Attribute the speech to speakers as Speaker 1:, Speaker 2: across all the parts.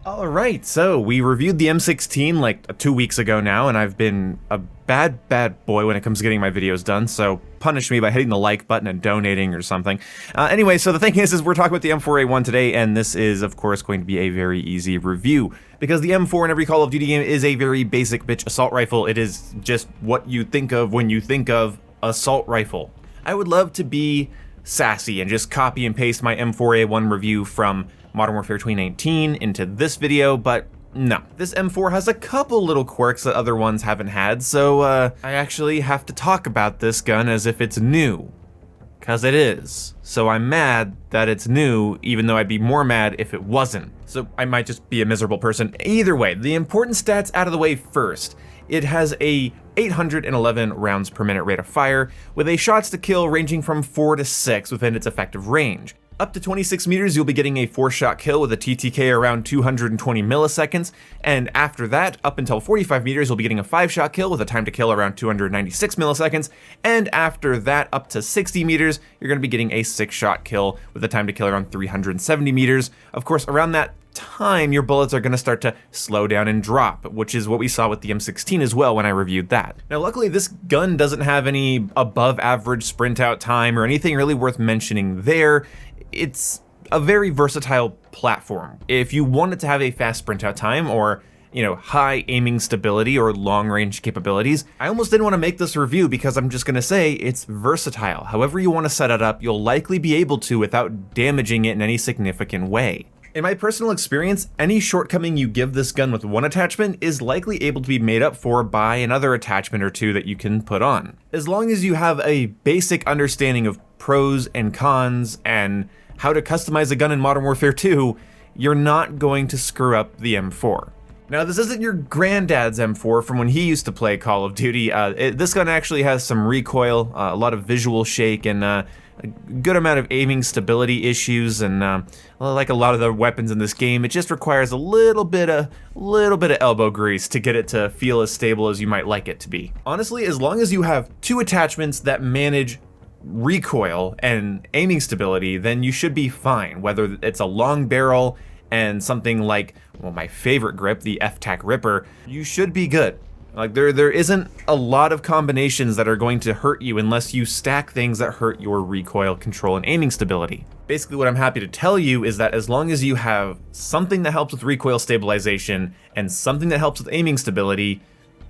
Speaker 1: Alright, so we reviewed the M16 like 2 weeks ago now, and I've been a bad boy when it comes to getting my videos done, so punish me by hitting the like button and donating or something. Anyway, so the thing is we're talking about the M4A1 today, and this is, of course, going to be a very easy review, because the M4 in every Call of Duty game is a very basic bitch assault rifle. It is just what you think of when you think of assault rifle. I would love to be sassy and just copy and paste my M4A1 review from Modern Warfare 2019 into this video, but no. This M4 has a couple little quirks that other ones haven't had, so I actually have to talk about this gun as if it's new. 'Cause it is. So I'm mad that it's new, even though I'd be more mad if it wasn't. So I might just be a miserable person. Either way, the important stats out of the way first. It has a 811 rounds per minute rate of fire, with a shots to kill ranging from 4 to 6 within its effective range. Up to 26 meters, you'll be getting a 4-shot kill with a TTK around 220 milliseconds, and after that, up until 45 meters, you'll be getting a 5-shot kill with a time to kill around 296 milliseconds, and after that, up to 60 meters, you're going to be getting a 6-shot kill with a time to kill around 370 meters. Of course, around that time, your bullets are going to start to slow down and drop, which is what we saw with the M16 as well when I reviewed that. Now, luckily, this gun doesn't have any above average sprint out time or anything really worth mentioning there. It's a very versatile platform. If you wanted to have a fast sprint out time or, high aiming stability or long range capabilities, I almost didn't want to make this review because I'm just going to say it's versatile. However you want to set it up, you'll likely be able to without damaging it in any significant way. In my personal experience, any shortcoming you give this gun with one attachment is likely able to be made up for by another attachment or two that you can put on. As long as you have a basic understanding of pros and cons and how to customize a gun in Modern Warfare 2, you're not going to screw up the M4. Now, this isn't your granddad's M4 from when he used to play Call of Duty. This gun actually has some recoil, a lot of visual shake, and a good amount of aiming stability issues, and like a lot of the weapons in this game, it just requires a little bit of elbow grease to get it to feel as stable as you might like it to be. Honestly, as long as you have two attachments that manage recoil and aiming stability, then you should be fine. Whether it's a long barrel and something like, well, my favorite grip, the F-Tac Ripper, you should be good. Like there isn't a lot of combinations that are going to hurt you unless you stack things that hurt your recoil control and aiming stability. Basically, what I'm happy to tell you is that as long as you have something that helps with recoil stabilization and something that helps with aiming stability,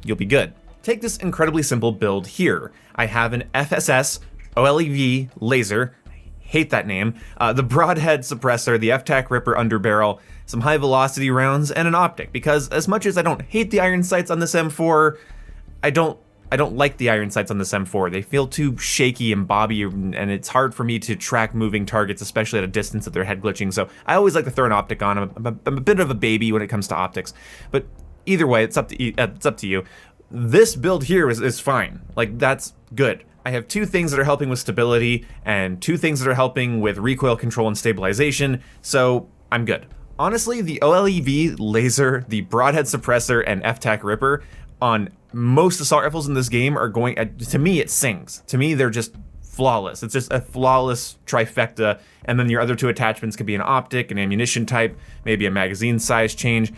Speaker 1: you'll be good. Take this incredibly simple build here. I have an FSS OLEV laser, I hate that name, the broadhead suppressor, the F-Tac Ripper underbarrel, some high velocity rounds, and an optic, because as much as I don't hate the iron sights on this M4, I don't like the iron sights on this M4. They feel too shaky and bobby, and it's hard for me to track moving targets, especially at a distance that they're head glitching, so I always like to throw an optic on. I'm a bit of a baby when it comes to optics, but either way, it's up to you. This build here is fine. Like, that's good. I have two things that are helping with stability and two things that are helping with recoil control and stabilization, so I'm good. Honestly, the OLEV laser, the broadhead suppressor, and F-Tac Ripper on most assault rifles in this game are going, to me it sings. To me they're just flawless. It's just a flawless trifecta, and then your other two attachments could be an optic, an ammunition type, maybe a magazine size change,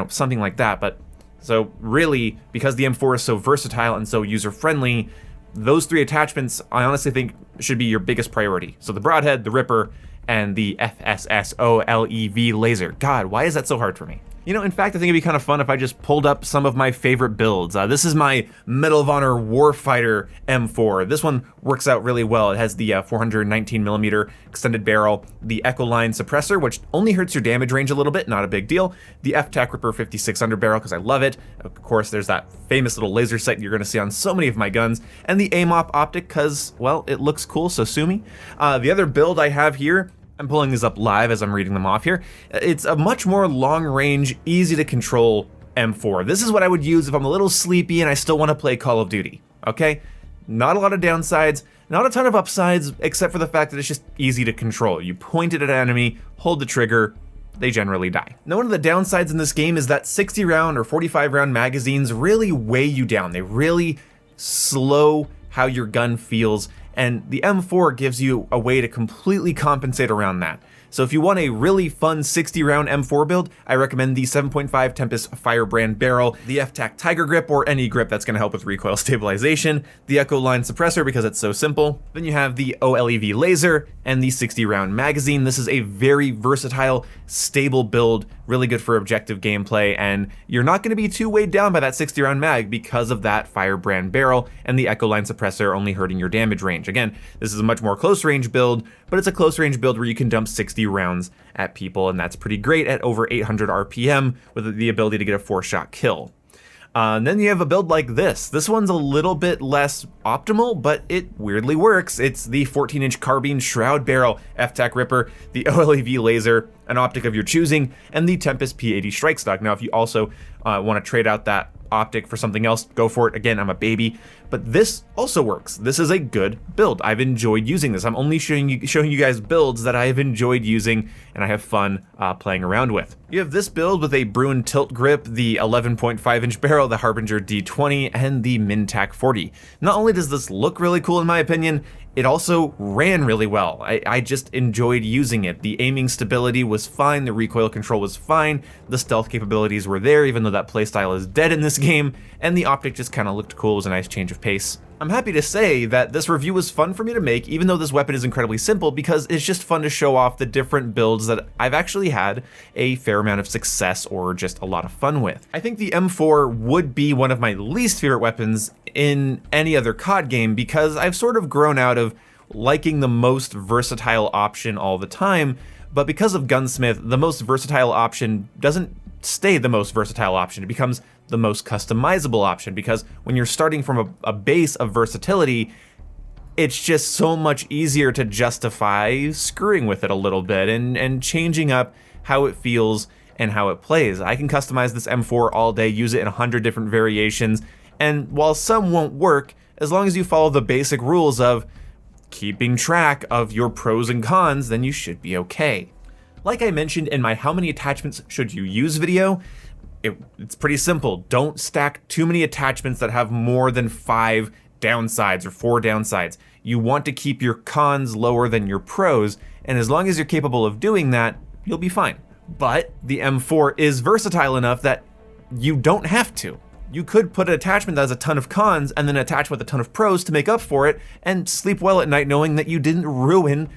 Speaker 1: something like that. But so really, because the M4 is so versatile and so user-friendly, those three attachments, I honestly think, should be your biggest priority. So the broadhead, the Ripper, and the FSS OLEV laser. God, why is that so hard for me? In fact, I think it'd be kind of fun if I just pulled up some of my favorite builds. This is my Medal of Honor Warfighter M4. This one works out really well. It has the 419mm extended barrel, the Echoline suppressor, which only hurts your damage range a little bit, not a big deal, the F-Tac Ripper 56 underbarrel, because I love it. Of course, there's that famous little laser sight you're going to see on so many of my guns, and the AIM-OP optic, because, well, it looks cool, so sue me. The other build I have here, I'm pulling these up live as I'm reading them off here. It's a much more long-range, easy-to-control M4. This is what I would use if I'm a little sleepy and I still want to play Call of Duty, okay? Not a lot of downsides, not a ton of upsides, except for the fact that it's just easy to control. You point it at an enemy, hold the trigger, they generally die. Now, one of the downsides in this game is that 60-round or 45-round magazines really weigh you down. They really slow how your gun feels, and the M4 gives you a way to completely compensate around that. So if you want a really fun 60 round M4 build, I recommend the 7.5 Tempest Firebrand barrel, the FTAC Tiger Grip, or any grip that's going to help with recoil stabilization, the Echo Line suppressor because it's so simple. Then you have the OLEV laser and the 60 round magazine. This is a very versatile, stable build, really good for objective gameplay, and you're not going to be too weighed down by that 60 round mag because of that Firebrand barrel and the Echo Line suppressor only hurting your damage range. Again, this is a much more close range build, but it's a close range build where you can dump 60 rounds at people, and that's pretty great at over 800 RPM with the ability to get a 4-shot kill. And then you have a build like this. This one's a little bit less optimal, but it weirdly works. It's the 14-inch carbine shroud barrel, FTAC Ripper, the OLEV laser, an optic of your choosing, and the Tempest P80 strike stock. Now, if you also want to trade out that optic for something else, go for it. Again, I'm a baby, but this also works. This is a good build. I've enjoyed using this. I'm only showing you guys builds that I have enjoyed using and I have fun playing around with. You have this build with a Bruin tilt grip, the 11.5-inch barrel, the Harbinger D20, and the Mintac 40. Not only does this look really cool in my opinion, it also ran really well. I just enjoyed using it. The aiming stability was fine, the recoil control was fine, the stealth capabilities were there even though that playstyle is dead in this game, and the optic just kind of looked cool. It was a nice change of pace. I'm happy to say that this review was fun for me to make, even though this weapon is incredibly simple, because it's just fun to show off the different builds that I've actually had a fair amount of success or just a lot of fun with. I think the M4 would be one of my least favorite weapons in any other COD game because I've sort of grown out of liking the most versatile option all the time, but because of Gunsmith, the most versatile option doesn't stay the most versatile option. It becomes the most customizable option because when you're starting from a base of versatility, it's just so much easier to justify screwing with it a little bit and changing up how it feels and how it plays. I can customize this M4 all day, use it in 100 different variations, and while some won't work, as long as you follow the basic rules of keeping track of your pros and cons, then you should be okay. Like I mentioned in my how many attachments should you use video, it's pretty simple. Don't stack too many attachments that have more than 5 downsides or 4 downsides. You want to keep your cons lower than your pros, and as long as you're capable of doing that, you'll be fine. But the M4 is versatile enough that you don't have to. You could put an attachment that has a ton of cons and then attach with a ton of pros to make up for it and sleep well at night knowing that you didn't ruin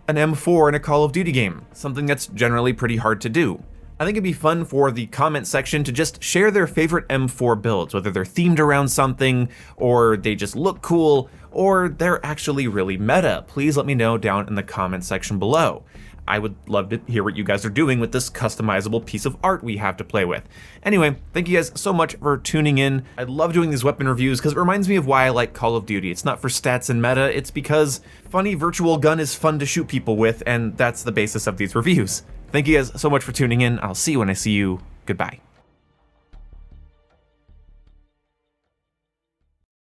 Speaker 1: an M4 in a Call of Duty game, something that's generally pretty hard to do. I think it'd be fun for the comment section to just share their favorite M4 builds, whether they're themed around something, or they just look cool, or they're actually really meta. Please let me know down in the comment section below. I would love to hear what you guys are doing with this customizable piece of art we have to play with. Anyway, thank you guys so much for tuning in. I love doing these weapon reviews because it reminds me of why I like Call of Duty. It's not for stats and meta, it's because funny virtual gun is fun to shoot people with, and that's the basis of these reviews. Thank you guys so much for tuning in. I'll see you when I see you. Goodbye.